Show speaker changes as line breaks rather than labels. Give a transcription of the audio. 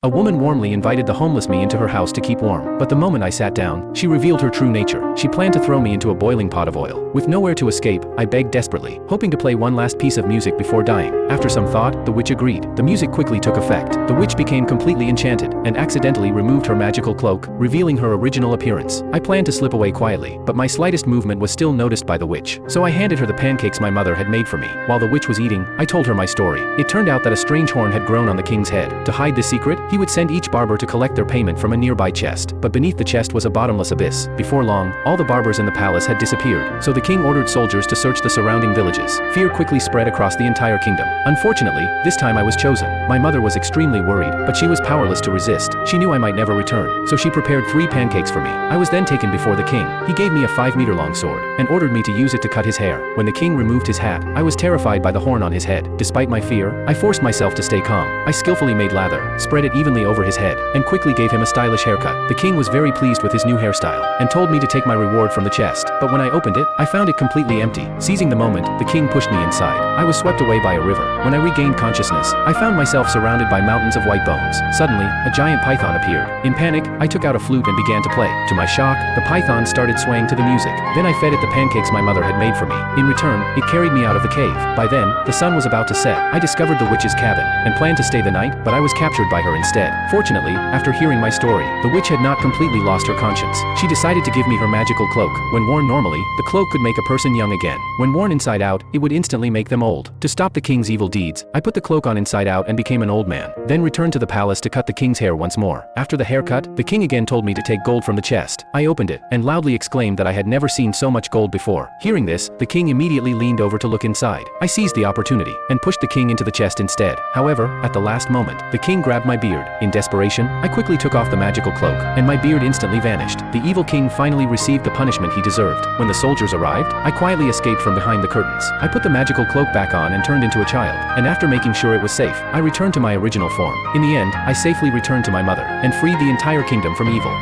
A woman warmly invited the homeless me into her house to keep warm, but the moment I sat down, she revealed her true nature. She planned to throw me into a boiling pot of oil. With nowhere to escape, I begged desperately, hoping to play one last piece of music before dying. After some thought, the witch agreed. The music quickly took effect. The witch became completely enchanted, and accidentally removed her magical cloak, revealing her original appearance. I planned to slip away quietly, but my slightest movement was still noticed by the witch. So I handed her the pancakes my mother had made for me. While the witch was eating, I told her my story. It turned out that a strange horn had grown on the king's head. To hide this secret, he would send each barber to collect their payment from a nearby chest, but beneath the chest was a bottomless abyss. Before long, all the barbers in the palace had disappeared, so the king ordered soldiers to search the surrounding villages. Fear quickly spread across the entire kingdom. Unfortunately, this time I was chosen. My mother was extremely worried, but she was powerless to resist. She knew I might never return, so she prepared 3 pancakes for me. I was then taken before the king. He gave me a 5-meter-long sword, and ordered me to use it to cut his hair. When the king removed his hat, I was terrified by the horn on his head. Despite my fear, I forced myself to stay calm. I skillfully made lather, spread it evenly over his head, and quickly gave him a stylish haircut. The king was very pleased with his new hairstyle, and told me to take my reward from the chest, but when I opened it, I found it completely empty. Seizing the moment, the king pushed me inside. I was swept away by a river. When I regained consciousness, I found myself surrounded by mountains of white bones. Suddenly, a giant python appeared. In panic, I took out a flute and began to play. To my shock, the python started swaying to the music. Then I fed it the pancakes my mother had made for me. In return, it carried me out of the cave. By then, the sun was about to set. I discovered the witch's cabin, and planned to stay the night, but I was captured by her instead. Fortunately, after hearing my story, the witch had not completely lost her conscience. She decided to give me her magical cloak. When worn normally, the cloak could make a person young again. When worn inside out, it would instantly make them old. To stop the king's evil deeds, I put the cloak on inside out and became an old man. Then returned to the palace to cut the king's hair once more. After the haircut, the king again told me to take gold from the chest. I opened it, and loudly exclaimed that I had never seen so much gold before. Hearing this, the king immediately leaned over to look inside. I seized the opportunity, and pushed the king into the chest instead. However, at the last moment, the king grabbed my beard. In desperation, I quickly took off the magical cloak, and my beard instantly vanished. The evil king finally received the punishment he deserved. When the soldiers arrived, I quietly escaped from behind the curtains. I put the magical cloak back on and turned into a child, and after making sure it was safe, I returned to my original form. In the end, I safely returned to my mother, and freed the entire kingdom from evil.